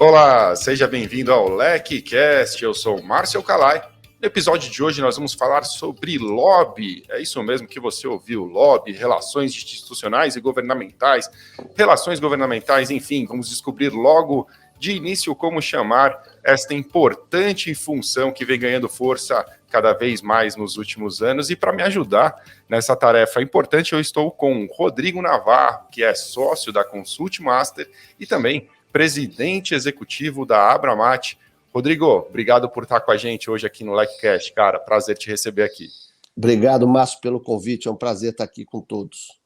Olá, seja bem-vindo ao LecCast, eu sou o Márcio Calai. No episódio de hoje nós vamos falar sobre lobby, é isso mesmo que você ouviu, lobby, relações institucionais e governamentais, enfim, vamos descobrir logo de início como chamar esta importante função que vem ganhando força cada vez mais nos últimos anos. E para me ajudar nessa tarefa importante, eu estou com Rodrigo Navarro, que é sócio da Consult Master e também presidente executivo da Abramat. Rodrigo, obrigado por estar com a gente hoje aqui no LecCast, cara, prazer te receber aqui. Obrigado, Márcio, pelo convite, é um prazer estar aqui com todos.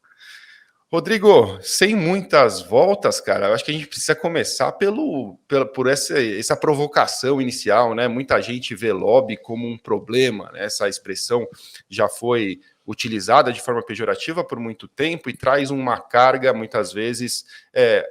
Rodrigo, sem muitas voltas, cara, eu acho que a gente precisa começar por essa provocação inicial, né? Muita gente vê lobby como um problema, né? Essa expressão já foi utilizada de forma pejorativa por muito tempo e traz uma carga, muitas vezes,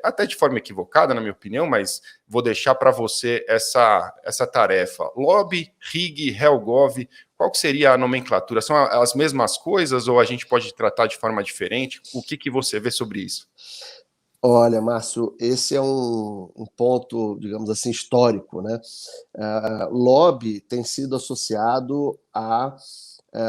até de forma equivocada, na minha opinião, mas vou deixar para você essa tarefa. Lobby, RIG, Helgov, qual que seria a nomenclatura? São as mesmas coisas ou a gente pode tratar de forma diferente? O que você vê sobre isso? Olha, Márcio, esse é um ponto, digamos assim, histórico, né? Lobby tem sido associado a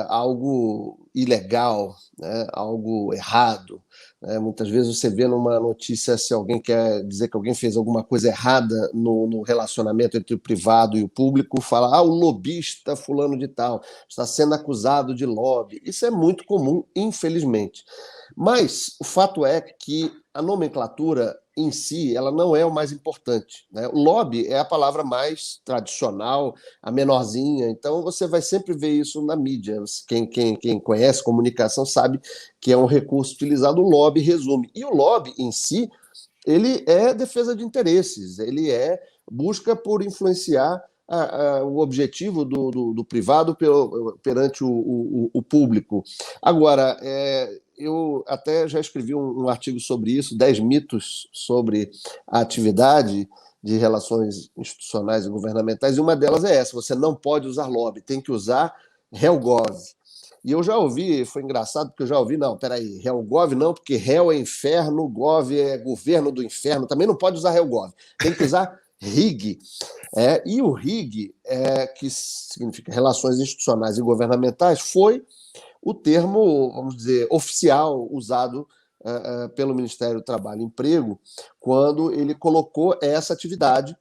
algo ilegal, né? Algo errado. Né? Muitas vezes você vê numa notícia, se alguém quer dizer que alguém fez alguma coisa errada no relacionamento entre o privado e o público, fala, o lobista fulano de tal está sendo acusado de lobby. Isso é muito comum, infelizmente. Mas o fato é que a nomenclatura em si, ela não é o mais importante. Né? O lobby é a palavra mais tradicional, a menorzinha, então você vai sempre ver isso na mídia. Quem conhece comunicação sabe que é um recurso utilizado, o lobby resume. E o lobby em si, ele é defesa de interesses, ele busca por influenciar o objetivo do privado perante o público. Agora, eu até já escrevi um artigo sobre isso, 10 mitos sobre a atividade de relações institucionais e governamentais, e uma delas é essa, você não pode usar lobby, tem que usar Helgov. E eu já ouvi, foi engraçado, porque eu já ouvi, não, peraí, Helgov não, porque Hel é inferno, Gov é governo do inferno, também não pode usar Helgov, tem que usar RIG. E o RIG, que significa Relações Institucionais e Governamentais, foi o termo, vamos dizer, oficial usado pelo Ministério do Trabalho e Emprego quando ele colocou essa atividade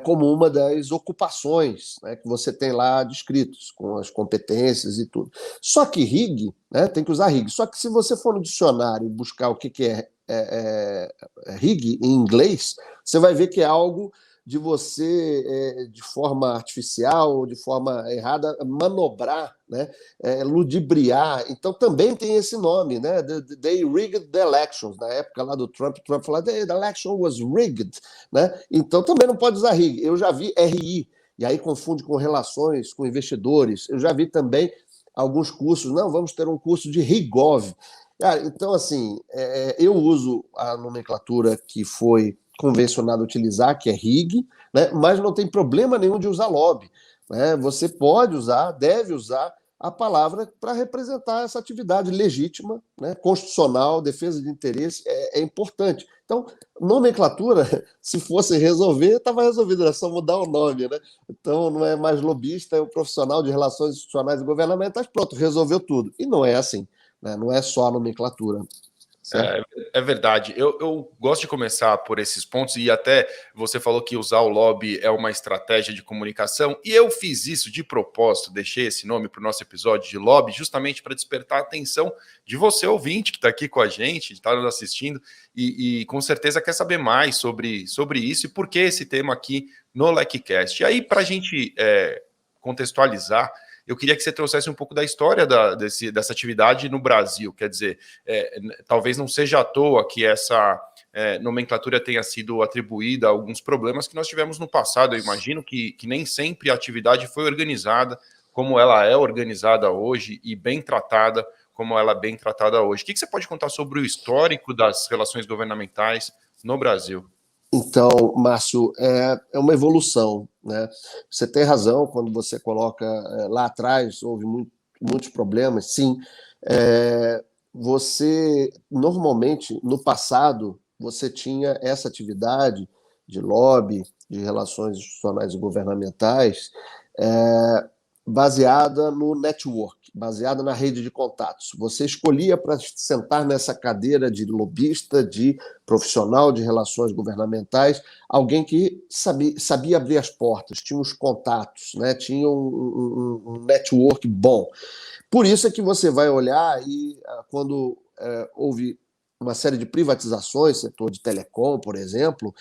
como uma das ocupações, né, que você tem lá descritos, com as competências e tudo. Só que RIG, né, tem que usar RIG, só que se você for no dicionário buscar o que é RIG em inglês, você vai ver que é algo de você, de forma artificial ou de forma errada, manobrar, né? Ludibriar. Então também tem esse nome, né? They rigged the elections. Na época lá do Trump falava the election was rigged. Né? Então também não pode usar rig. Eu já vi RI, e aí confunde com relações com investidores. Eu já vi também alguns cursos. Não, vamos ter um curso de RIGOV. Cara, então, assim, eu uso a nomenclatura que foi convencionado utilizar, que é RIG, né? Mas não tem problema nenhum de usar lobby. Né? Você pode usar, deve usar a palavra para representar essa atividade legítima, né? Constitucional, defesa de interesse, é importante. Então, nomenclatura, se fosse resolver, estava resolvido, era só mudar o nome. Né? Então, não é mais lobista, é o profissional de relações institucionais e governamentais, pronto, resolveu tudo. E não é assim, né? Não é só a nomenclatura. É verdade. Eu gosto de começar por esses pontos, e até você falou que usar o lobby é uma estratégia de comunicação, e eu fiz isso de propósito, deixei esse nome para o nosso episódio de lobby, justamente para despertar a atenção de você, ouvinte, que está aqui com a gente, está nos assistindo, e com certeza quer saber mais sobre isso e por que esse tema aqui no LecCast. E aí, para a gente contextualizar, eu queria que você trouxesse um pouco da história dessa atividade no Brasil. Quer dizer, talvez não seja à toa que essa nomenclatura tenha sido atribuída a alguns problemas que nós tivemos no passado. Eu imagino que nem sempre a atividade foi organizada como ela é organizada hoje e bem tratada como ela é bem tratada hoje. O que você pode contar sobre o histórico das relações governamentais no Brasil? Então, Márcio, é uma evolução. Né? Você tem razão quando você coloca lá atrás, houve muitos problemas, sim. Você, normalmente, no passado, você tinha essa atividade de lobby, de relações institucionais e governamentais, é, baseada no network, baseada na rede de contatos. Você escolhia para sentar nessa cadeira de lobista, de profissional de relações governamentais, alguém que sabia abrir as portas, tinha os contatos, né? Tinha um network bom. Por isso é que você vai olhar e quando houve uma série de privatizações, setor de telecom, por exemplo,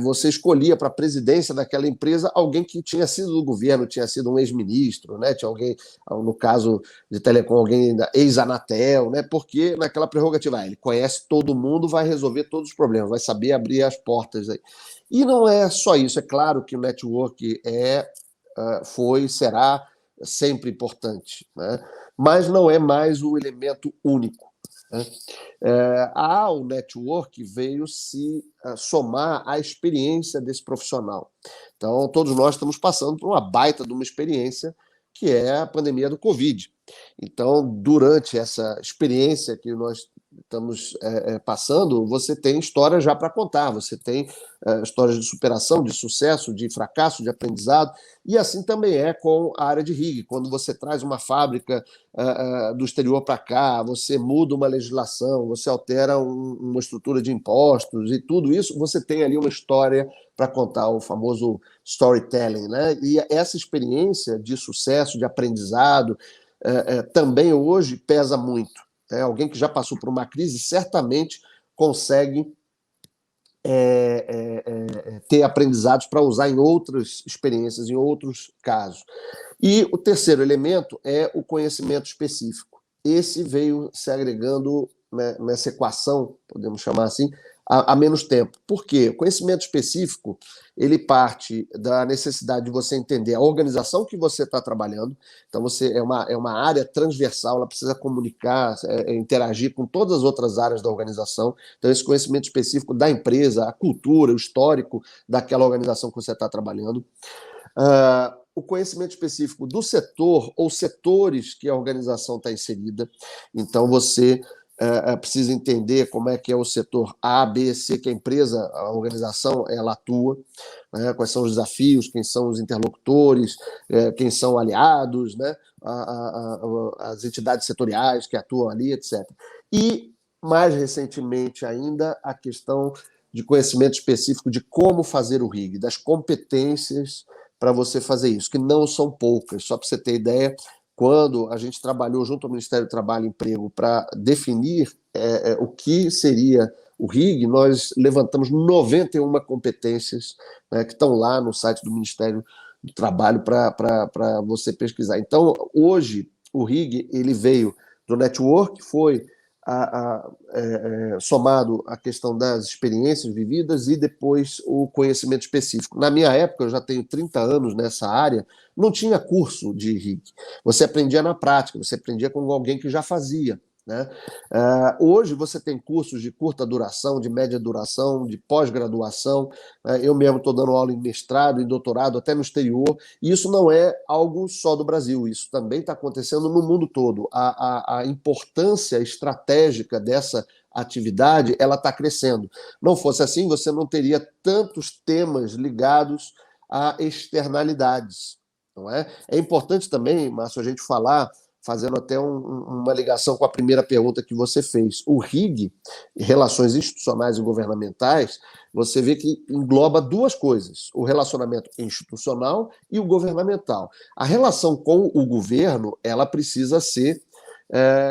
você escolhia para a presidência daquela empresa alguém que tinha sido do governo, tinha sido um ex-ministro, né? Tinha alguém, no caso de telecom, alguém da ex-Anatel, né? Porque naquela prerrogativa, ele conhece todo mundo, vai resolver todos os problemas, vai saber abrir as portas aí. E não é só isso, é claro que o network foi, será sempre importante, né? Mas não é mais o elemento único, né? O network veio se somar à experiência desse profissional. Então, todos nós estamos passando por uma baita de uma experiência que é a pandemia do Covid. Então, durante essa experiência que nós estamos passando, você tem histórias já para contar, você tem histórias de superação, de sucesso, de fracasso, de aprendizado, e assim também é com a área de RIG. Quando você traz uma fábrica do exterior para cá, você muda uma legislação, você altera uma estrutura de impostos e tudo isso, você tem ali uma história para contar, o famoso storytelling, né? E essa experiência de sucesso, de aprendizado, também hoje pesa muito. Alguém que já passou por uma crise certamente consegue ter aprendizados para usar em outras experiências, em outros casos. E o terceiro elemento é o conhecimento específico. Esse veio se agregando, né, nessa equação, podemos chamar assim, há menos tempo. Por quê? O conhecimento específico, ele parte da necessidade de você entender a organização que você está trabalhando. Então, você é uma área transversal, ela precisa comunicar, interagir com todas as outras áreas da organização. Então, esse conhecimento específico da empresa, a cultura, o histórico daquela organização que você está trabalhando. O conhecimento específico do setor ou setores que a organização está inserida. Então, você precisa entender como é que é o setor A, B, C, que a empresa, a organização, ela atua, né? Quais são os desafios, quem são os interlocutores, quem são aliados, né? As entidades setoriais que atuam ali, etc. E, mais recentemente ainda, a questão de conhecimento específico de como fazer o RIG, das competências para você fazer isso, que não são poucas. Só para você ter ideia, quando a gente trabalhou junto ao Ministério do Trabalho e Emprego para definir o que seria o RIG, nós levantamos 91 competências, né, que estão lá no site do Ministério do Trabalho para você pesquisar. Então, hoje, o RIG ele veio do network, foi somado à questão das experiências vividas e depois o conhecimento específico. Na minha época, eu já tenho 30 anos nessa área, não tinha curso de RIG. Você aprendia na prática, você aprendia com alguém que já fazia, né? Hoje você tem cursos de curta duração, de média duração, de pós-graduação. Eu mesmo estou dando aula em mestrado, em doutorado, até no exterior, e isso não é algo só do Brasil, isso também está acontecendo no mundo todo. A importância estratégica dessa atividade ela está crescendo. Não fosse assim, você não teria tantos temas ligados a externalidades. Não é? É importante também, Márcio, a gente falar, fazendo até uma ligação com a primeira pergunta que você fez. O RIG, Relações Institucionais e Governamentais, você vê que engloba duas coisas, o relacionamento institucional e o governamental. A relação com o governo, ela precisa ser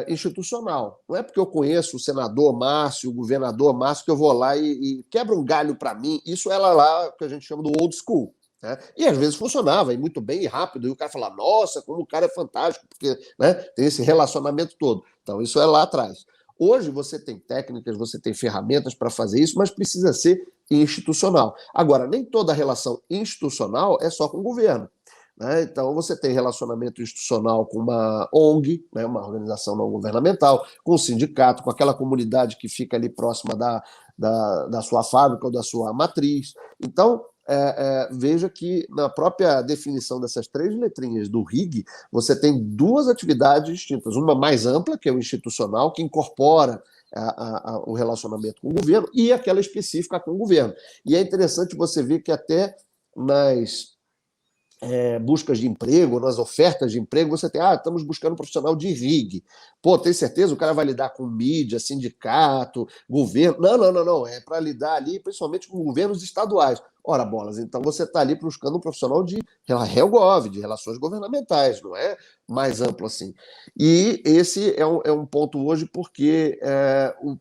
institucional. Não é porque eu conheço o senador Márcio, o governador Márcio, que eu vou lá e quebra um galho para mim. Isso é lá que a gente chama do old school. Né? E às vezes funcionava, e muito bem, e rápido, e o cara falava, nossa, como o cara é fantástico, porque, né, tem esse relacionamento todo. Então, isso é lá atrás. Hoje você tem técnicas, você tem ferramentas para fazer isso, mas precisa ser institucional. Agora, nem toda relação institucional é só com o governo. Né? Então, você tem relacionamento institucional com uma ONG, né, uma organização não governamental, com um sindicato, com aquela comunidade que fica ali próxima da sua fábrica ou da sua matriz. Então, veja que na própria definição dessas três letrinhas do RIG, você tem duas atividades distintas. Uma mais ampla, que é o institucional, que incorpora o relacionamento com o governo e aquela específica com o governo. E é interessante você ver que até nas buscas de emprego, nas ofertas de emprego, você tem, estamos buscando um profissional de RIG. Pô, tem certeza? O cara vai lidar com mídia, sindicato, governo. Não, não, não, não. É para lidar ali, principalmente com governos estaduais. Ora, bolas, então você está ali buscando um profissional de RelGov, de relações governamentais, não é mais amplo assim. E esse é um ponto hoje porque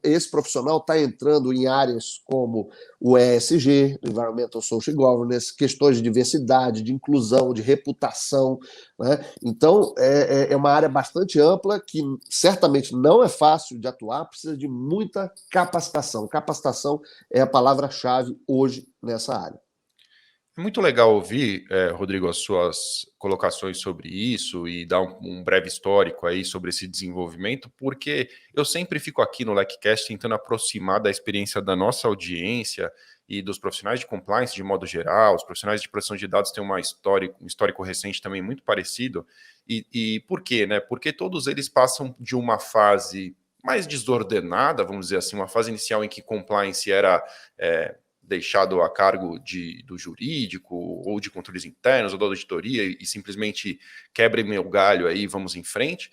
esse profissional está entrando em áreas como o ESG, Environmental Social Governance, questões de diversidade, de inclusão, de reputação, né? Então, é uma área bastante ampla que certamente não é fácil de atuar, precisa de muita capacitação. Capacitação é a palavra-chave hoje nessa área. É muito legal ouvir, Rodrigo, as suas colocações sobre isso e dar um breve histórico aí sobre esse desenvolvimento, porque eu sempre fico aqui no LecCast tentando aproximar da experiência da nossa audiência e dos profissionais de compliance de modo geral. Os profissionais de proteção de dados têm um histórico recente também muito parecido. E por quê, né? Porque todos eles passam de uma fase mais desordenada, vamos dizer assim, uma fase inicial em que compliance era deixado a cargo do jurídico ou de controles internos ou da auditoria e simplesmente quebre meu galho aí, vamos em frente.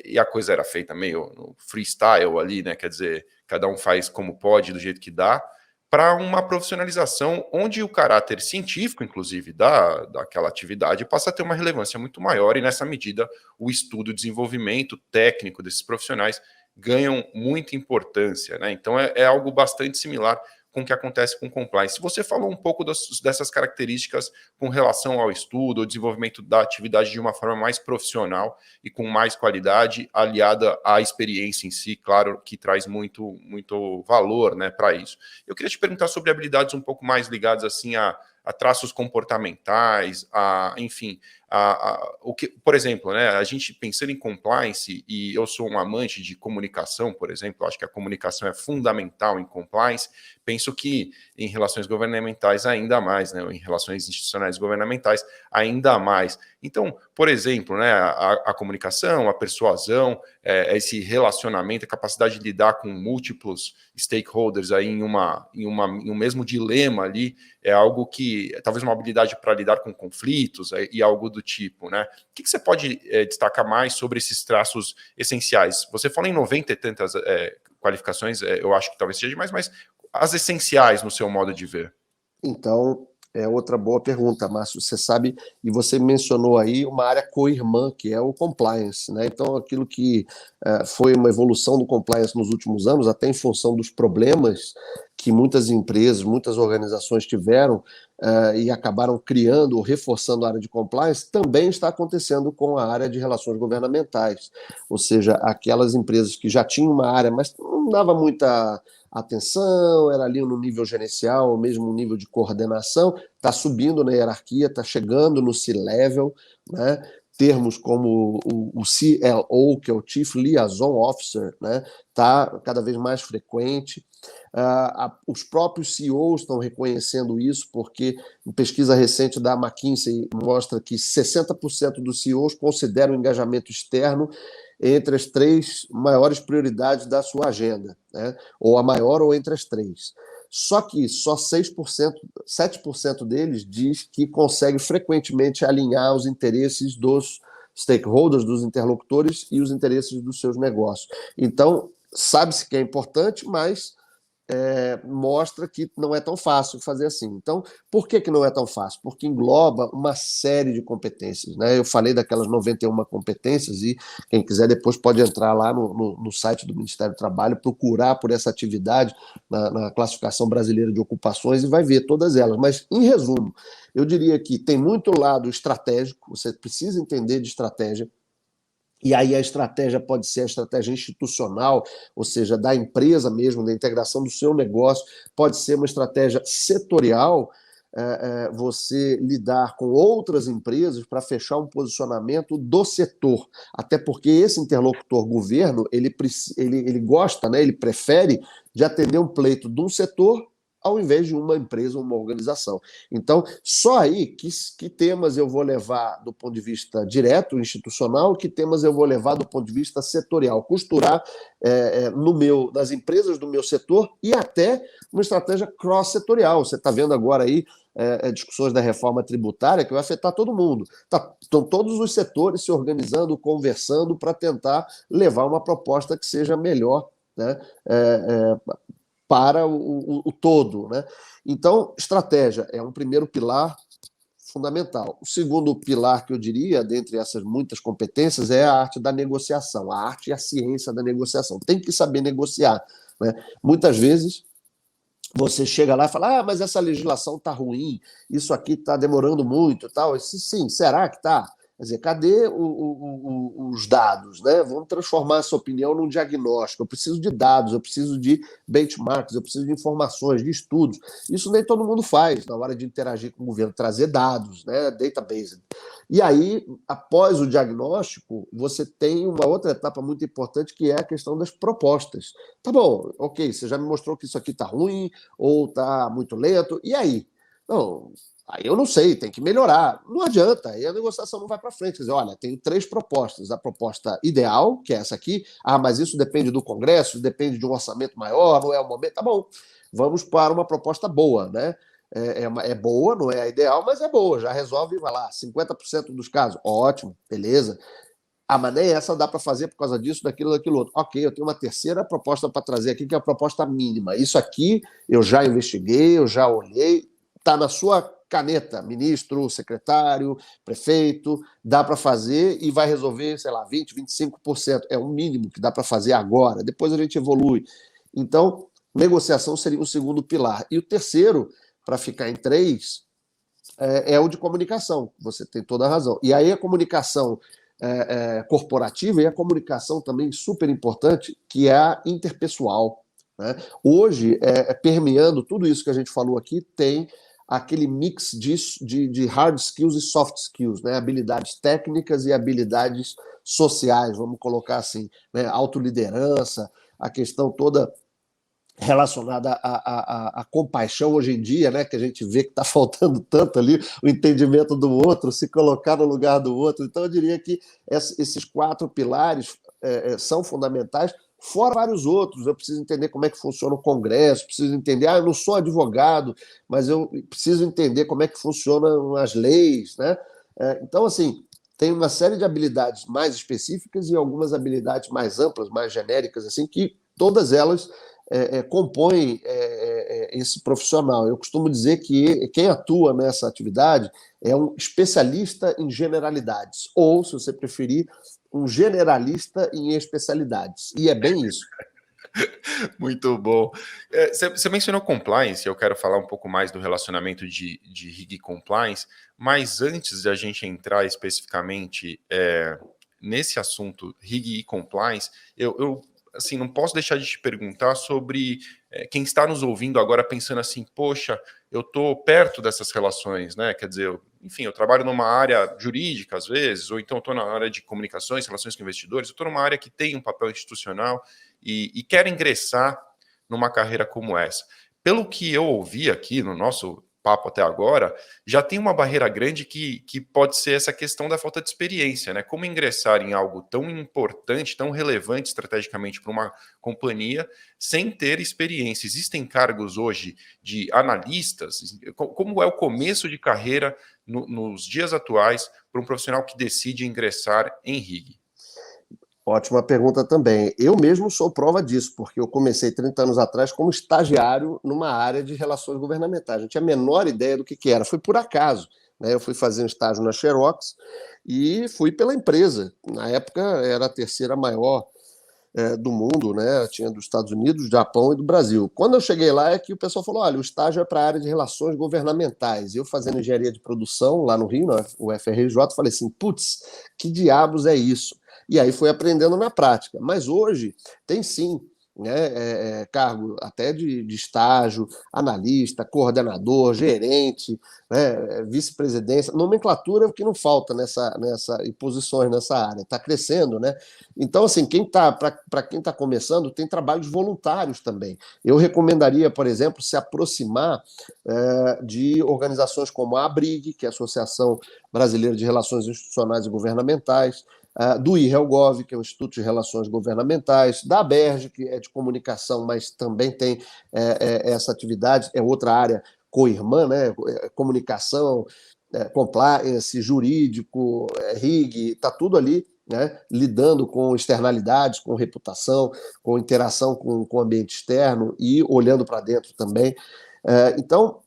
E a coisa era feita meio no freestyle ali, né? Quer dizer, cada um faz como pode, do jeito que dá, para uma profissionalização onde o caráter científico, inclusive, daquela atividade passa a ter uma relevância muito maior e, nessa medida, o estudo e o desenvolvimento técnico desses profissionais ganham muita importância, né? Então, é algo bastante similar com o que acontece com compliance. Você falou um pouco dessas características com relação ao estudo, ao desenvolvimento da atividade de uma forma mais profissional e com mais qualidade, aliada à experiência em si, claro, que traz muito, muito valor, né, para isso. Eu queria te perguntar sobre habilidades um pouco mais ligadas assim a traços comportamentais, enfim, o que, por exemplo, né, a gente pensando em compliance, e eu sou um amante de comunicação, por exemplo, acho que a comunicação é fundamental em compliance, penso que em relações governamentais ainda mais, né, em relações institucionais governamentais ainda mais. Então, por exemplo, né, a comunicação, a persuasão, esse relacionamento, a capacidade de lidar com múltiplos stakeholders aí em um mesmo dilema ali, é algo que, talvez uma habilidade para lidar com conflitos e algo do tipo, né? O que você pode destacar mais sobre esses traços essenciais? Você fala em 90 e tantas qualificações, eu acho que talvez seja demais, mas as essenciais no seu modo de ver. Então, é outra boa pergunta, Márcio. Você sabe, e você mencionou aí uma área co-irmã, que é o compliance, né? Então, aquilo que foi uma evolução do compliance nos últimos anos, até em função dos problemas que muitas empresas, muitas organizações tiveram e acabaram criando ou reforçando a área de compliance, também está acontecendo com a área de relações governamentais. Ou seja, aquelas empresas que já tinham uma área, mas não dava muita atenção, era ali no nível gerencial, ou mesmo no nível de coordenação, está subindo na hierarquia, está chegando no C-level, né? Termos como o CLO, que é o Chief Liaison Officer, né? Está cada vez mais frequente. Os próprios CEOs estão reconhecendo isso, porque uma pesquisa recente da McKinsey mostra que 60% dos CEOs consideram o engajamento externo entre as 3 maiores prioridades da sua agenda, né? Ou a maior ou entre as 3. Só que só 7% deles diz que consegue frequentemente alinhar os interesses dos stakeholders, dos interlocutores e os interesses dos seus negócios. Então, sabe-se que é importante, mas mostra que não é tão fácil fazer assim. Então, por que não é tão fácil? Porque engloba uma série de competências, né? Eu falei daquelas 91 competências e quem quiser depois pode entrar lá no site do Ministério do Trabalho, procurar por essa atividade na classificação brasileira de ocupações e vai ver todas elas. Mas, em resumo, eu diria que tem muito lado estratégico, você precisa entender de estratégia. E aí a estratégia pode ser a estratégia institucional, ou seja, da empresa mesmo, da integração do seu negócio, pode ser uma estratégia setorial, você lidar com outras empresas para fechar um posicionamento do setor, até porque esse interlocutor governo, ele gosta, né, ele prefere de atender um pleito de um setor ao invés de uma empresa, uma organização. Então, só aí que temas eu vou levar do ponto de vista direto, institucional, que temas eu vou levar do ponto de vista setorial, costurar nas empresas do meu setor e até uma estratégia cross-setorial. Você está vendo agora aí discussões da reforma tributária que vai afetar todo mundo. Estão todos os setores se organizando, conversando para tentar levar uma proposta que seja melhor, né, para o todo. Né? Então, estratégia é um primeiro pilar fundamental. O segundo pilar que eu diria, dentre essas muitas competências, é a arte da negociação, a arte e a ciência da negociação. Tem que saber negociar. Né? Muitas vezes você chega lá e fala, mas essa legislação está ruim, isso aqui está demorando muito, tal. Sim, será que está? Quer dizer, cadê os dados? Né? Vamos transformar essa opinião num diagnóstico. Eu preciso de dados, eu preciso de benchmarks, eu preciso de informações, de estudos. Isso nem todo mundo faz na hora de interagir com o governo, trazer dados, né? Database. E aí, após o diagnóstico, você tem uma outra etapa muito importante, que é a questão das propostas. Tá bom, ok, você já me mostrou que isso aqui está ruim ou está muito lento, e aí? Não, aí eu não sei, tem que melhorar. Não adianta, aí a negociação não vai para frente. Quer dizer, olha, tenho 3 propostas. A proposta ideal, que é essa aqui, mas isso depende do Congresso, depende de um orçamento maior, não é o momento. Tá bom, vamos para uma proposta boa, né? É boa, não é a ideal, mas é boa, já resolve, vai lá, 50% dos casos. Ótimo, beleza. Mas nem essa dá para fazer por causa disso, daquilo outro. Ok, eu tenho uma terceira proposta para trazer aqui, que é a proposta mínima. Isso aqui eu já investiguei, eu já olhei, está na sua caneta, ministro, secretário, prefeito, dá para fazer e vai resolver, sei lá, 20%, 25%. É o mínimo que dá para fazer agora, depois a gente evolui. Então, negociação seria o segundo pilar. E o terceiro, para ficar em 3, é o de comunicação. Você tem toda a razão. E aí a comunicação corporativa e a comunicação também super importante, que é a interpessoal. Né? Hoje, permeando tudo isso que a gente falou aqui, tem aquele mix de hard skills e soft skills, né? Habilidades técnicas e habilidades sociais, vamos colocar assim, né? Autoliderança, a questão toda relacionada à compaixão hoje em dia, né, que a gente vê que está faltando tanto ali, o entendimento do outro, se colocar no lugar do outro. Então, eu diria que esses 4 pilares são fundamentais, fora vários outros. Eu preciso entender como é que funciona o Congresso, preciso entender, eu não sou advogado, mas eu preciso entender como é que funcionam as leis. Né? Então, assim, tem uma série de habilidades mais específicas e algumas habilidades mais amplas, mais genéricas, assim, que todas elas compõem esse profissional. Eu costumo dizer que quem atua nessa atividade é um especialista em generalidades, ou, se você preferir, um generalista em especialidades. E é bem isso. Muito bom. Você mencionou compliance, eu quero falar um pouco mais do relacionamento de RIG e compliance, mas antes de a gente entrar especificamente nesse assunto RIG e compliance, eu assim, não posso deixar de te perguntar sobre quem está nos ouvindo agora pensando assim, poxa, eu estou perto dessas relações, né? Quer dizer, enfim, eu trabalho numa área jurídica às vezes, ou então estou na área de comunicações, relações com investidores, eu estou numa área que tem um papel institucional e quero ingressar numa carreira como essa. Pelo que eu ouvi aqui no nosso papo até agora, já tem uma barreira grande que pode ser essa questão da falta de experiência, né? Como ingressar em algo tão importante, tão relevante estrategicamente para uma companhia, sem ter experiência. Existem cargos hoje de analistas? Como é o começo de carreira nos dias atuais para um profissional que decide ingressar em RIG? Ótima pergunta também. Eu mesmo sou prova disso, porque eu comecei 30 anos atrás como estagiário numa área de relações governamentais. Não tinha a menor ideia do que era. Foi por acaso. Né? Eu fui fazer um estágio na Xerox e fui pela empresa. Na época era a terceira maior do mundo, né? Tinha dos Estados Unidos, do Japão e do Brasil. Quando eu cheguei lá é que o pessoal falou, olha, o estágio é para a área de relações governamentais. Eu fazendo engenharia de produção lá no Rio, na UFRJ, falei assim, putz, que diabos é isso? E aí foi aprendendo na prática. Mas hoje tem sim né, cargo até de estágio, analista, coordenador, gerente, né, vice-presidência, nomenclatura que não falta e posições nessa área, está crescendo, né? Então, assim, para quem está começando, tem trabalhos voluntários também. Eu recomendaria, por exemplo, se aproximar de organizações como a ABRIG, que é a Associação Brasileira de Relações Institucionais e Governamentais, do IRELGOV, que é o Instituto de Relações Governamentais, da ABERJ, que é de comunicação, mas também tem essa atividade, é outra área co-irmã, né? Comunicação, compliance, jurídico, RIG, está tudo ali, né? Lidando com externalidades, com reputação, com interação com o ambiente externo e olhando para dentro também. Então,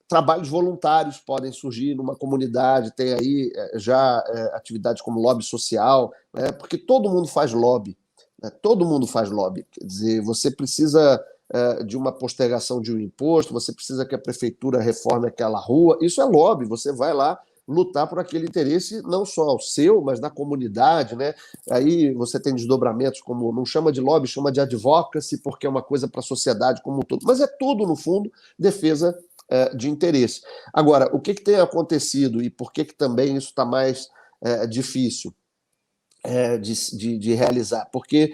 trabalhos voluntários podem surgir numa comunidade, tem aí já atividades como lobby social, né? Porque todo mundo faz lobby, né? Todo mundo faz lobby. Quer dizer, você precisa de uma postergação de um imposto, você precisa que a prefeitura reforme aquela rua, isso é lobby, você vai lá lutar por aquele interesse, não só o seu, mas da comunidade, né? Aí você tem desdobramentos como, não chama de lobby, chama de advocacy, porque é uma coisa para a sociedade como um todo, mas é tudo, no fundo, defesa de interesse. Agora, o que tem acontecido e por que também isso está mais difícil de realizar? Porque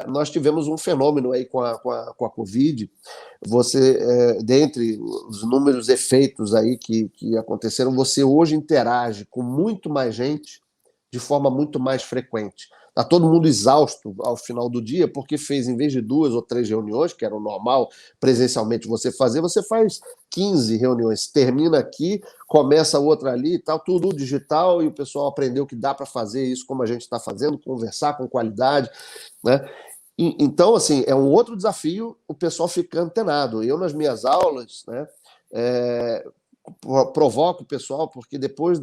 nós tivemos um fenômeno aí com a Covid, dentre os inúmeros efeitos aí que aconteceram, você hoje interage com muito mais gente de forma muito mais frequente. Está todo mundo exausto ao final do dia, porque fez, em vez de 2 ou 3 reuniões, que era o normal presencialmente você faz 15 reuniões. Termina aqui, começa outra ali e tal, tudo digital, e o pessoal aprendeu que dá para fazer isso como a gente está fazendo, conversar com qualidade, né? Então, assim, é um outro desafio o pessoal ficar antenado. Eu, nas minhas aulas, né, provoco o pessoal, porque depois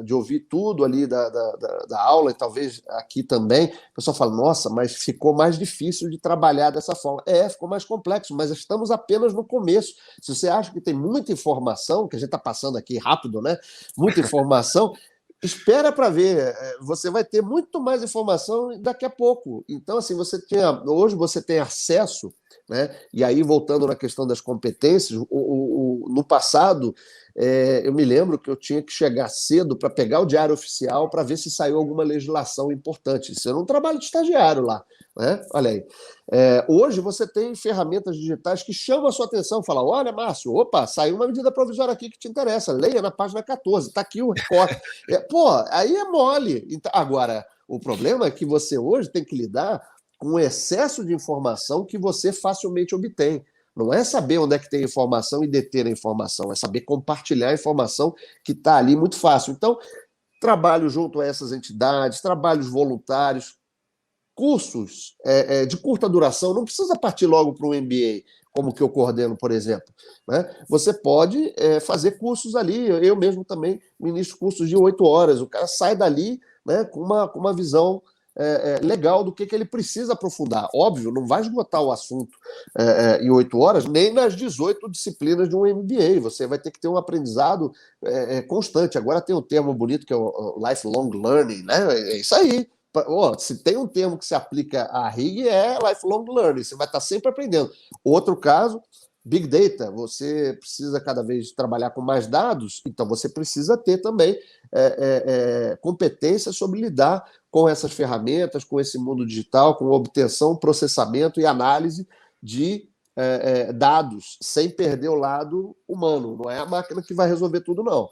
de ouvir tudo ali da aula, e talvez aqui também, o pessoal fala, nossa, mas ficou mais difícil de trabalhar dessa forma. Ficou mais complexo, mas estamos apenas no começo. Se você acha que tem muita informação, que a gente está passando aqui rápido, né? Muita informação, espera para ver, você vai ter muito mais informação daqui a pouco. Então, assim, hoje você tem acesso, né? E aí, voltando na questão das competências, no passado, eu me lembro que eu tinha que chegar cedo para pegar o diário oficial para ver se saiu alguma legislação importante. Isso era um trabalho de estagiário lá, né? Olha aí. Hoje você tem ferramentas digitais que chamam a sua atenção, fala, olha, Márcio, opa, saiu uma medida provisória aqui que te interessa, leia na página 14, está aqui o recorte. Aí é mole. Então, agora, o problema é que você hoje tem que lidar com o excesso de informação que você facilmente obtém. Não é saber onde é que tem informação e deter a informação, é saber compartilhar a informação que está ali muito fácil. Então, trabalho junto a essas entidades, trabalhos voluntários, cursos de curta duração, não precisa partir logo para um MBA, como que eu coordeno, por exemplo. Né? Você pode fazer cursos ali, eu mesmo também ministro cursos de 8 horas, o cara sai dali, né, com uma visão legal do que ele precisa aprofundar. Óbvio, não vai esgotar o assunto em 8 horas, nem nas 18 disciplinas de um MBA. Você vai ter que ter um aprendizado constante. Agora tem um termo bonito que é o lifelong learning, né? É isso aí. Se tem um termo que se aplica à RIG, é lifelong learning. Você vai estar sempre aprendendo. Outro caso, Big Data. Você precisa cada vez trabalhar com mais dados, então você precisa ter também competência sobre lidar com essas ferramentas, com esse mundo digital, com obtenção, processamento e análise de dados, sem perder o lado humano. Não é a máquina que vai resolver tudo, não.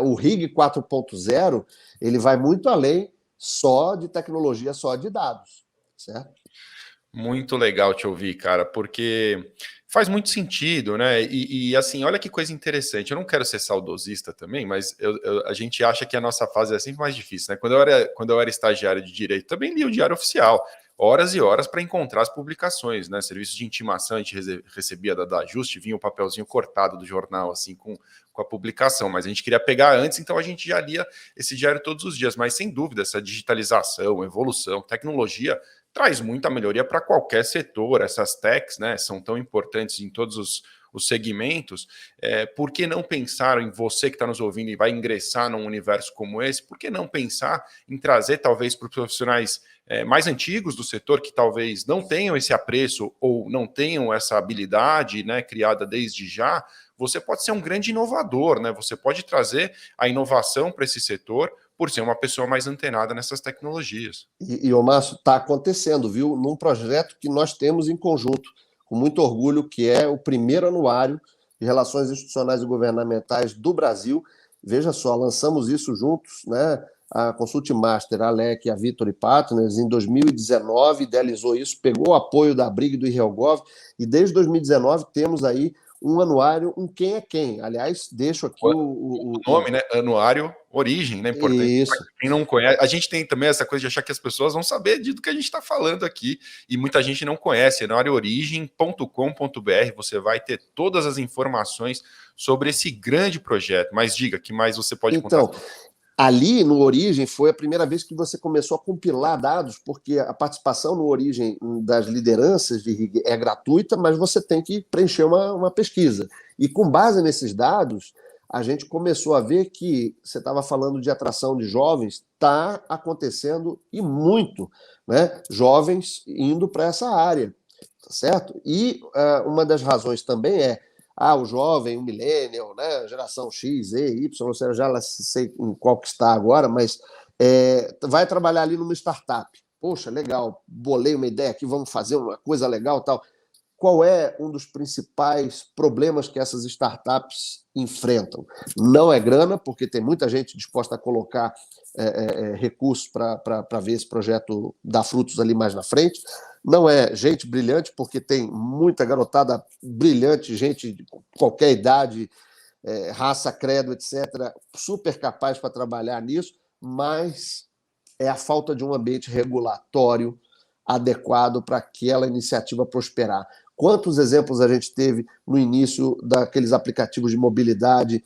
O RIG 4.0 ele vai muito além só de tecnologia, só de dados, certo? Muito legal te ouvir, cara, porque faz muito sentido, né? E assim, olha que coisa interessante. Eu não quero ser saudosista também, mas a gente acha que a nossa fase é sempre mais difícil, né? Quando eu era estagiário de direito, também li o Diário Oficial, horas e horas para encontrar as publicações, né? Serviço de intimação a gente recebia da Dajuste, vinha o papelzinho cortado do jornal, assim, com a publicação, mas a gente queria pegar antes, então a gente já lia esse diário todos os dias. Mas sem dúvida, essa digitalização, evolução, tecnologia traz muita melhoria para qualquer setor. Essas techs, né, são tão importantes em todos os segmentos. Por que não pensar em você que está nos ouvindo e vai ingressar num universo como esse? Por que não pensar em trazer, talvez, para os profissionais mais antigos do setor, que talvez não tenham esse apreço ou não tenham essa habilidade, né, criada desde já, você pode ser um grande inovador, né? Você pode trazer a inovação para esse setor por ser uma pessoa mais antenada nessas tecnologias. O Márcio, está acontecendo, viu? Num projeto que nós temos em conjunto, com muito orgulho, que é o primeiro anuário de Relações Institucionais e Governamentais do Brasil. Veja só, lançamos isso juntos, né? A Consult Master, a LEC e a Victory Partners, em 2019, idealizou isso, pegou o apoio da Brig do IRELGOV, e desde 2019 temos aí um anuário, um quem é quem. Aliás, deixo aqui o nome, né? Anuário Origem, né? Importante. Isso. Quem não conhece, a gente tem também essa coisa de achar que as pessoas vão saber do que a gente está falando aqui, e muita gente não conhece. Anuarioorigem.com.br, você vai ter todas as informações sobre esse grande projeto. Mas diga, que mais você pode contar? Então, ali no Origem foi a primeira vez que você começou a compilar dados, porque a participação no Origem das lideranças de RIG é gratuita, mas você tem que preencher uma pesquisa. E com base nesses dados, a gente começou a ver que você estava falando de atração de jovens, está acontecendo e muito, né? Jovens indo para essa área, tá certo? E uma das razões também é o jovem, o millennial, né, geração X, Z, Y, eu já sei em qual que está agora, mas vai trabalhar ali numa startup. Poxa, legal, bolei uma ideia aqui, vamos fazer uma coisa legal tal. Qual é um dos principais problemas que essas startups enfrentam? Não é grana, porque tem muita gente disposta a colocar recursos para ver esse projeto dar frutos ali mais na frente. Não é gente brilhante, porque tem muita garotada brilhante, gente de qualquer idade, raça, credo, etc., super capaz para trabalhar nisso, mas é a falta de um ambiente regulatório adequado para aquela iniciativa prosperar. Quantos exemplos a gente teve no início daqueles aplicativos de mobilidade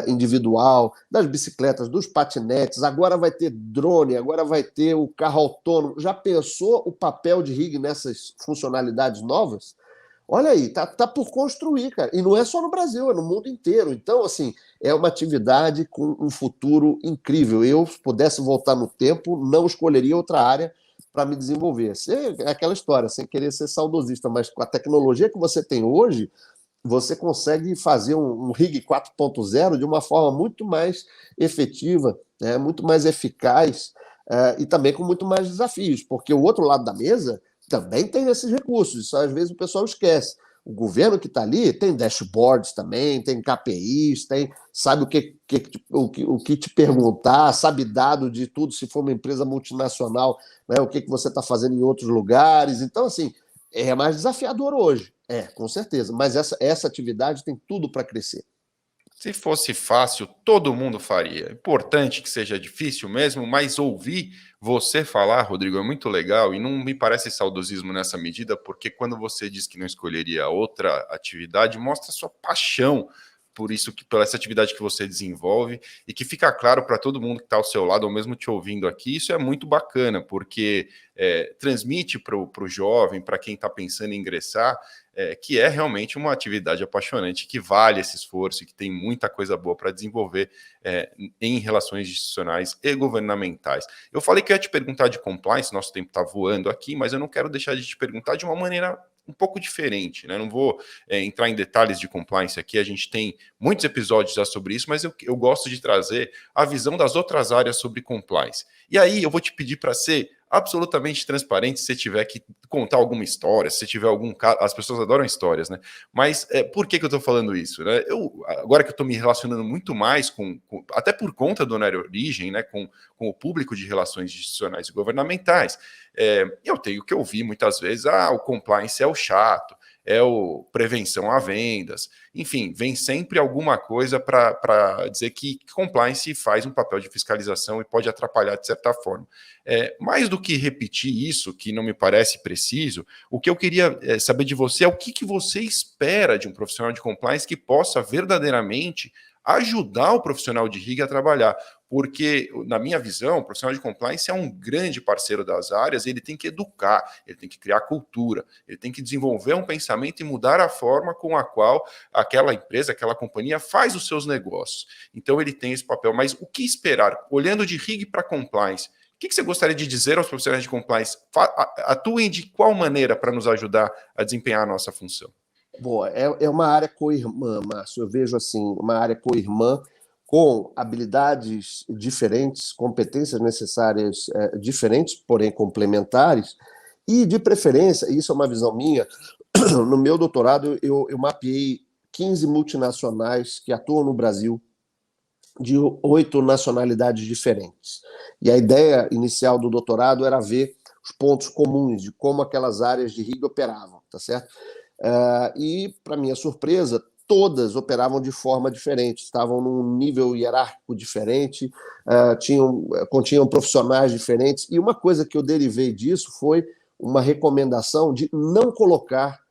individual, das bicicletas, dos patinetes, agora vai ter drone, agora vai ter o carro autônomo. Já pensou o papel de RIG nessas funcionalidades novas? Olha aí, tá por construir, cara. E não é só no Brasil, é no mundo inteiro. Então, assim, é uma atividade com um futuro incrível. Eu, se pudesse voltar no tempo, não escolheria outra área para me desenvolver. É aquela história, sem querer ser saudosista, mas com a tecnologia que você tem hoje, você consegue fazer um RIG 4.0 de uma forma muito mais efetiva, né, muito mais eficaz, e também com muito mais desafios, porque o outro lado da mesa também tem esses recursos, isso às vezes o pessoal esquece. O governo que está ali tem dashboards também, tem KPIs, sabe o que te perguntar, sabe dado de tudo, se for uma empresa multinacional, né, o que você está fazendo em outros lugares. Então, assim, é mais desafiador hoje, com certeza, mas essa atividade tem tudo para crescer. Se fosse fácil, todo mundo faria. É importante que seja difícil mesmo, mas ouvir você falar, Rodrigo, é muito legal e não me parece saudosismo nessa medida, porque quando você diz que não escolheria outra atividade, mostra sua paixão por essa atividade que você desenvolve e que fica claro para todo mundo que está ao seu lado, ou mesmo te ouvindo aqui, isso é muito bacana, porque transmite para o jovem, para quem está pensando em ingressar, que é realmente uma atividade apaixonante, que vale esse esforço e que tem muita coisa boa para desenvolver em relações institucionais e governamentais. Eu falei que eu ia te perguntar de compliance, nosso tempo está voando aqui, mas eu não quero deixar de te perguntar de uma maneira um pouco diferente, né? Não vou entrar em detalhes de compliance aqui, a gente tem muitos episódios já sobre isso, mas eu gosto de trazer a visão das outras áreas sobre compliance. E aí eu vou te pedir para ser absolutamente transparente se você tiver que contar alguma história, se você tiver algum caso. As pessoas adoram histórias, né? Mas por que eu estou falando isso? Né? Agora que eu estou me relacionando muito mais até por conta do Honorário Origem, né, com o público de relações institucionais e governamentais, eu tenho que ouvir muitas vezes: o compliance é o chato, é o prevenção a vendas, enfim, vem sempre alguma coisa para dizer que compliance faz um papel de fiscalização e pode atrapalhar de certa forma. Mais do que repetir isso, que não me parece preciso, o que eu queria saber de você é o que você espera de um profissional de compliance que possa verdadeiramente ajudar o profissional de RIG a trabalhar, porque, na minha visão, o profissional de compliance é um grande parceiro das áreas, ele tem que educar, ele tem que criar cultura, ele tem que desenvolver um pensamento e mudar a forma com a qual aquela empresa, aquela companhia faz os seus negócios. Então, ele tem esse papel. Mas o que esperar? Olhando de RIG para compliance, que você gostaria de dizer aos profissionais de compliance? Atuem de qual maneira para nos ajudar a desempenhar a nossa função? Boa, é uma área co-irmã, Márcio. Eu vejo assim, uma área co-irmã com habilidades diferentes, competências necessárias diferentes, porém complementares, e de preferência, isso é uma visão minha, no meu doutorado eu mapeei 15 multinacionais que atuam no Brasil, de 8 nacionalidades diferentes. E a ideia inicial do doutorado era ver os pontos comuns de como aquelas áreas de RIG operavam, tá certo? E, para minha surpresa, todas operavam de forma diferente, estavam num nível hierárquico diferente, continham profissionais diferentes, e uma coisa que eu derivei disso foi uma recomendação de não colocar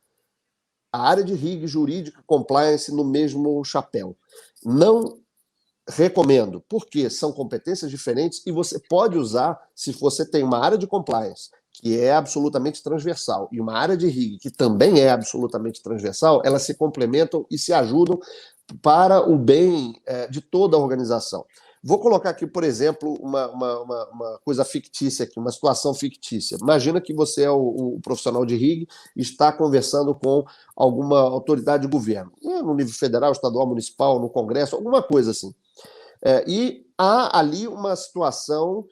a área de RIG, jurídica e compliance no mesmo chapéu. Não recomendo, porque são competências diferentes e você pode usar, se você tem uma área de compliance que é absolutamente transversal e uma área de RIG que também é absolutamente transversal, elas se complementam e se ajudam para o bem de toda a organização. Vou colocar aqui, por exemplo, uma coisa fictícia aqui, uma situação fictícia. Imagina que você é o profissional de RIG e está conversando com alguma autoridade de governo, no nível federal, estadual, municipal, no Congresso, alguma coisa assim. E há ali uma situação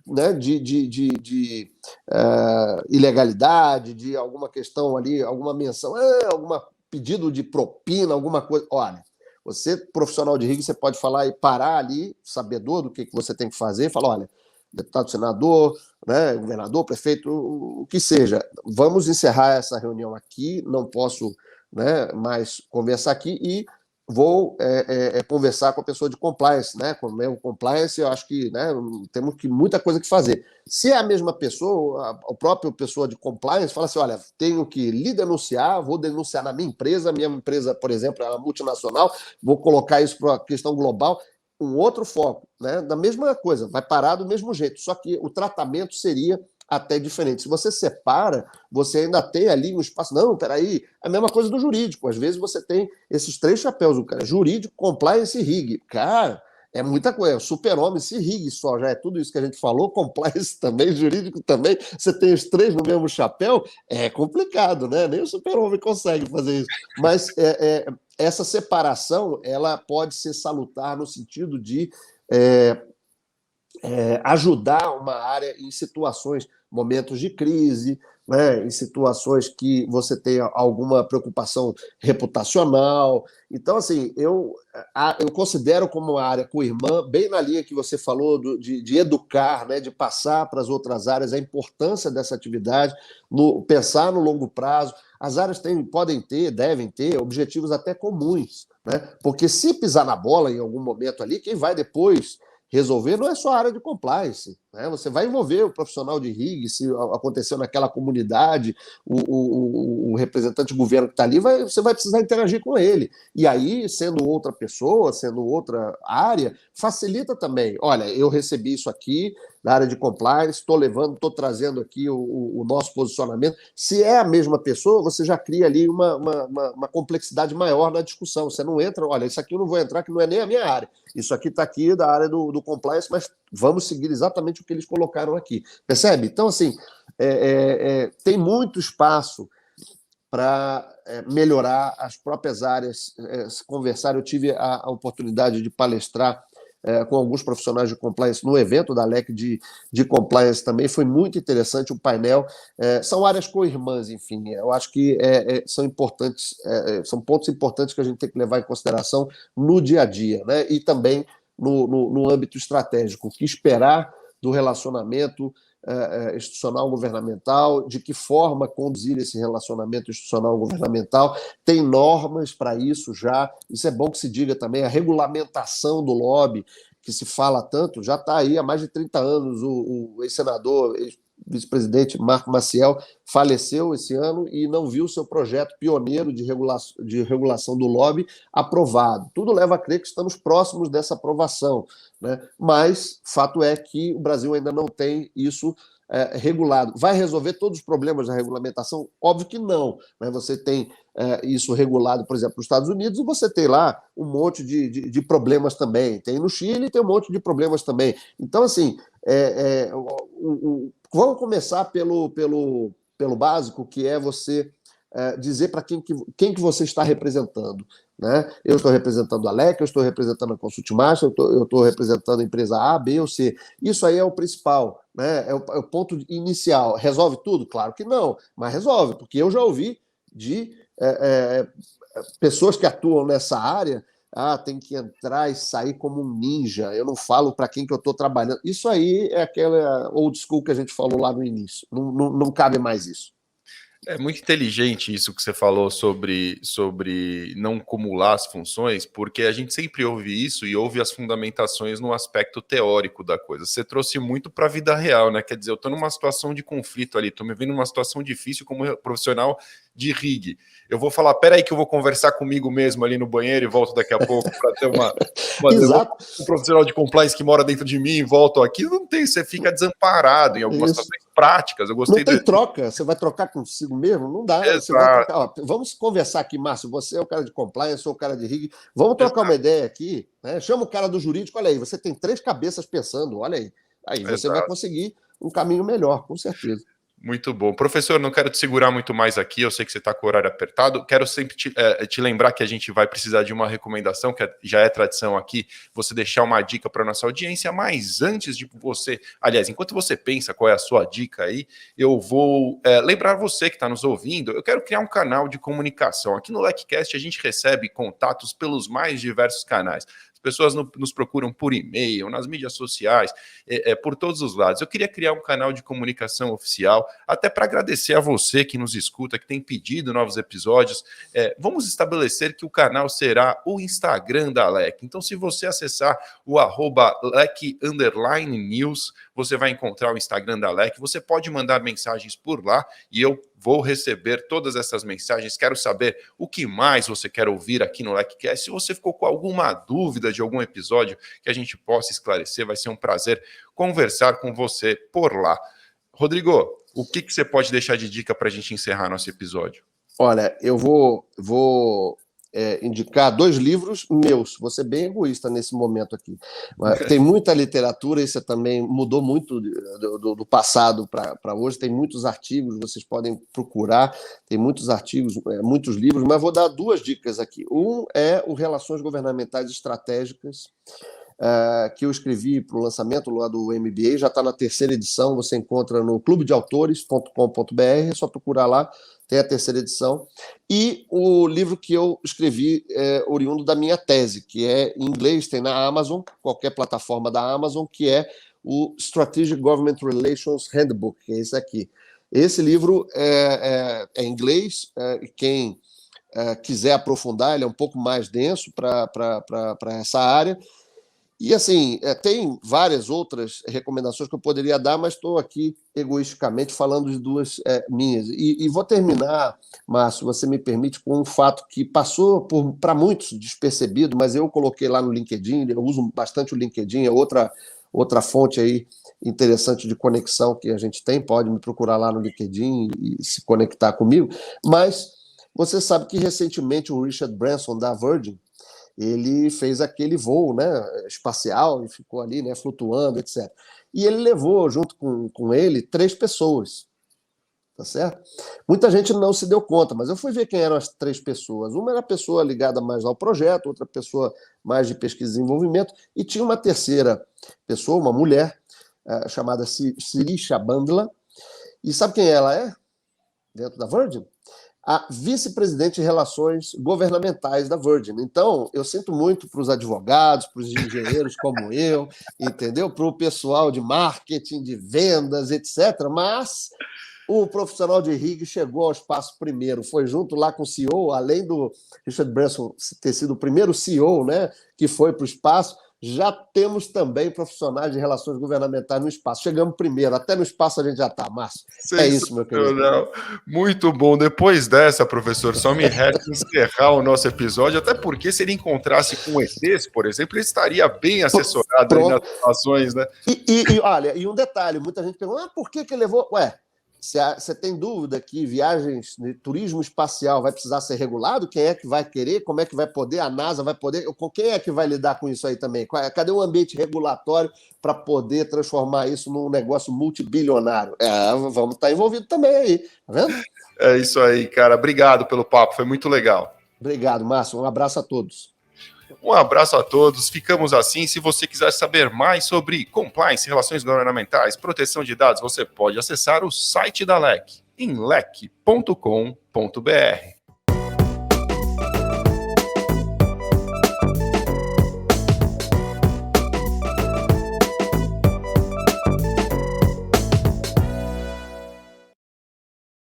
né, de ilegalidade, de alguma questão ali, alguma menção, algum pedido de propina, alguma coisa. Olha, você, profissional de RIG, você pode falar e parar ali, sabedor do que você tem que fazer, falar, olha, deputado, senador, né, governador, prefeito, o que seja, vamos encerrar essa reunião aqui, não posso, né, mais conversar aqui e vou conversar com a pessoa de compliance, né? Com o compliance, eu acho que, né, temos muita coisa que fazer. Se é a mesma pessoa, a própria pessoa de compliance fala assim, olha, tenho que lhe denunciar, vou denunciar na minha empresa, por exemplo, é uma multinacional, vou colocar isso para a questão global, um outro foco, né? Da mesma coisa, vai parar do mesmo jeito, só que o tratamento seria até diferente. Se você separa, você ainda tem ali um espaço. Não, peraí, é a mesma coisa do jurídico. Às vezes você tem esses 3 chapéus, o cara, jurídico, compliance e RIG. Cara, é muita coisa. Super-homem, se RIG só já é tudo isso que a gente falou, compliance também, jurídico também. Você tem os 3 no mesmo chapéu, é complicado, né? Nem o super-homem consegue fazer isso. Mas essa separação, ela pode ser salutar no sentido de ajudar uma área em situações, momentos de crise, né, em situações que você tenha alguma preocupação reputacional. Então, assim, eu considero como uma área co-irmã, bem na linha que você falou de educar, né, de passar para as outras áreas a importância dessa atividade, pensar no longo prazo. As áreas podem ter, devem ter objetivos até comuns, né? Porque se pisar na bola em algum momento ali, quem vai depois resolver não é só a área de compliance, né? Você vai envolver o profissional de RIG, se aconteceu naquela comunidade, o representante do governo que está ali, você vai precisar interagir com ele. E aí, sendo outra pessoa, sendo outra área, facilita também. Olha, eu recebi isso aqui da área de compliance, estou trazendo aqui o nosso posicionamento. Se é a mesma pessoa, você já cria ali uma complexidade maior na discussão. Você não entra, olha, isso aqui eu não vou entrar, que não é nem a minha área. Isso aqui está aqui da área do compliance, mas vamos seguir exatamente o que eles colocaram aqui. Percebe? Então, assim, tem muito espaço para melhorar as próprias áreas, se conversar. Eu tive a oportunidade de palestrar com alguns profissionais de compliance no evento da LEC de compliance também, foi muito interessante o painel. São áreas co-irmãs, enfim, eu acho que são importantes, são pontos importantes que a gente tem que levar em consideração no dia a dia, né? E também no âmbito estratégico, o que esperar do relacionamento institucional governamental, de que forma conduzir esse relacionamento institucional governamental. Tem normas para isso já, isso é bom que se diga também, a regulamentação do lobby, que se fala tanto, já está aí há mais de 30 anos, o ex-senador, vice-presidente Marco Maciel faleceu esse ano e não viu seu projeto pioneiro de regulação do lobby aprovado. Tudo leva a crer que estamos próximos dessa aprovação, né? Mas fato é que o Brasil ainda não tem isso regulado. Vai resolver todos os problemas da regulamentação? Óbvio que não. Né? Você tem isso regulado, por exemplo, nos Estados Unidos, e você tem lá um monte de problemas também. Tem no Chile, tem um monte de problemas também. Então, assim, vamos começar pelo básico, que é você dizer para quem que você está representando. Né? Eu estou representando a LEC, eu estou representando a Consult Master, eu estou representando a empresa A, B ou C. Isso aí é o principal, né? É o ponto inicial. Resolve tudo? Claro que não, mas resolve, porque eu já ouvi de pessoas que atuam nessa área, tem que entrar e sair como um ninja, eu não falo para quem que eu estou trabalhando. Isso aí é aquela old school que a gente falou lá no início, não cabe mais isso. É muito inteligente isso que você falou sobre não acumular as funções, porque a gente sempre ouve isso e ouve as fundamentações no aspecto teórico da coisa. Você trouxe muito para a vida real, né? Quer dizer, eu estou numa situação de conflito ali, estou me vendo numa situação difícil como profissional de rig. Eu vou falar, peraí que eu vou conversar comigo mesmo ali no banheiro e volto daqui a pouco para ter um profissional de compliance que mora dentro de mim e volto aqui. Não tem, você fica desamparado em algumas situações práticas. Eu gostei. Não tem troca, você vai trocar consigo mesmo? Não dá. Você vai trocar. Vamos conversar aqui, Márcio. Você é o cara de compliance, eu sou o cara de rig. Vamos trocar uma ideia aqui. Né? Chama o cara do jurídico, olha aí, você tem 3 cabeças pensando, olha aí. Aí você vai conseguir um caminho melhor, com certeza. Muito bom. Professor, não quero te segurar muito mais aqui, eu sei que você está com o horário apertado. Quero sempre te lembrar que a gente vai precisar de uma recomendação, que já é tradição aqui, você deixar uma dica para a nossa audiência, mas antes de você, aliás, enquanto você pensa qual é a sua dica aí, eu vou lembrar você que está nos ouvindo, eu quero criar um canal de comunicação. Aqui no LecCast a gente recebe contatos pelos mais diversos canais. Pessoas nos procuram por e-mail, nas mídias sociais, por todos os lados. Eu queria criar um canal de comunicação oficial, até para agradecer a você que nos escuta, que tem pedido novos episódios. Vamos estabelecer que o canal será o Instagram da LEC. Então, se você acessar o @lec_news, você vai encontrar o Instagram da LEC. Você pode mandar mensagens por lá e eu vou receber todas essas mensagens. Quero saber o que mais você quer ouvir aqui no LecCast. Se você ficou com alguma dúvida de algum episódio que a gente possa esclarecer, vai ser um prazer conversar com você por lá. Rodrigo, o que você pode deixar de dica para a gente encerrar nosso episódio? Olha, eu vou indicar 2 livros meus. Vou ser bem egoísta nesse momento aqui. Tem muita literatura, isso também mudou muito do passado para hoje. Tem muitos artigos, vocês podem procurar. Tem muitos artigos, muitos livros, mas vou dar 2 dicas aqui. Um é o Relações Governamentais Estratégicas, que eu escrevi para o lançamento lá do MBA, já está na 3ª edição, você encontra no clubedeautores.com.br, é só procurar lá, tem a 3ª edição. E o livro que eu escrevi oriundo da minha tese, que é em inglês, tem na Amazon, qualquer plataforma da Amazon, que é o Strategic Government Relations Handbook, que é esse aqui. Esse livro é em inglês, quem quiser aprofundar, ele é um pouco mais denso para essa área. E, assim, tem várias outras recomendações que eu poderia dar, mas estou aqui egoisticamente falando de 2 minhas. E vou terminar, Márcio, você me permite, com um fato que passou para muitos despercebido, mas eu coloquei lá no LinkedIn, eu uso bastante o LinkedIn, é outra fonte aí interessante de conexão que a gente tem, pode me procurar lá no LinkedIn e se conectar comigo. Mas você sabe que recentemente o Richard Branson, da Virgin, ele fez aquele voo, né, espacial e ficou ali, né, flutuando, etc. E ele levou junto com ele 3 pessoas, tá certo? Muita gente não se deu conta, mas eu fui ver quem eram as 3 pessoas. Uma era a pessoa ligada mais ao projeto, outra pessoa mais de pesquisa e desenvolvimento, e tinha uma terceira pessoa, uma mulher, chamada Sirisha Bandla. E sabe quem ela é dentro da Virgin? A vice-presidente de relações governamentais da Virgin. Então, eu sinto muito para os advogados, para os engenheiros como eu, entendeu? Para o pessoal de marketing, de vendas, etc. Mas o profissional de rig chegou ao espaço primeiro, foi junto lá com o CEO, além do Richard Branson ter sido o primeiro CEO, né, que foi para o espaço, já temos também profissionais de relações governamentais no espaço. Chegamos primeiro, até no espaço a gente já está, Márcio. É isso, meu querido. Muito bom. Depois dessa, professor, só me resta encerrar o nosso episódio, até porque se ele encontrasse com ETs, por exemplo, ele estaria bem assessorado aí nas situações, né? E olha, e um detalhe, muita gente pergunta, por que ele levou... Ué, você tem dúvida que viagens de turismo espacial vai precisar ser regulado? Quem é que vai querer? Como é que vai poder? A NASA vai poder? Com quem é que vai lidar com isso aí também? Cadê o ambiente regulatório para poder transformar isso num negócio multibilionário? Vamos estar envolvidos também aí, tá vendo? É isso aí, cara. Obrigado pelo papo, foi muito legal. Obrigado, Márcio. Um abraço a todos. Um abraço a todos, ficamos assim. Se você quiser saber mais sobre compliance, relações governamentais, proteção de dados, você pode acessar o site da LEC, em lec.com.br.